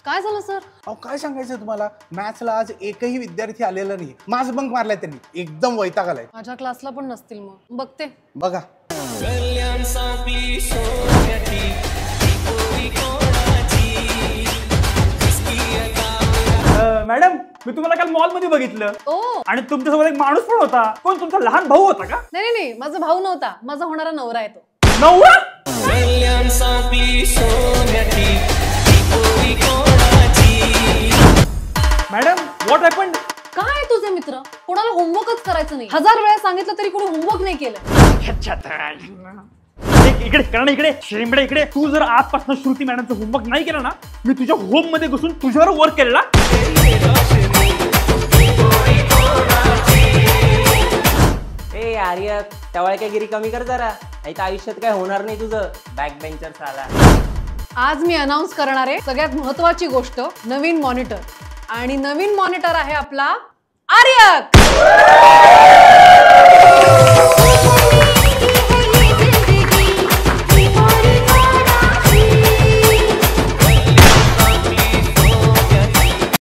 काय झालं सर? अहो काय सांगायचं तुम्हाला, मॅथ्सला आज एकही विद्यार्थी आलेला नाही. माझ बंक मारलाय त्यांनी, एकदम वैताग आलाय. माझ्या क्लासला पण नसतील, मग बघते. बघा. मॅडम मी तुम्हाला काल मॉल मध्ये बघितलं आणि तुमच्यासोबत एक माणूस पण होता. कोण, तुमचा लहान भाऊ होता का? नाही नाही, माझा भाऊ नव्हता, माझा होणारा नवरा आहे तो. नवरा? Madam what happened? काय तुझे मित्र कोणाला होमवर्कच करायचं नाही? 1000 वेळा सांगितलं तरी कोणी होमवर्क नाही केलं. इकडे करण, इकडे शेंबडे, इकडे. तू जर आजपासून श्रुती मॅडमचं होमवर्क नाही केलं ना, मी तुझ्या होम मध्ये घुसून तुझ्यावर वर्क केलेला. ए आर्य, टवाळक्यागिरी कमी कर जरा. तर आयुष्यात काय होणार नाही तुझं. बॅक बेंचर साला. आज मी अनाउन्स करणार आहे सगळ्यात महत्त्वाची गोष्ट, नवीन मॉनिटर. आणि नवीन मॉनिटर आहे आपला आर्यक.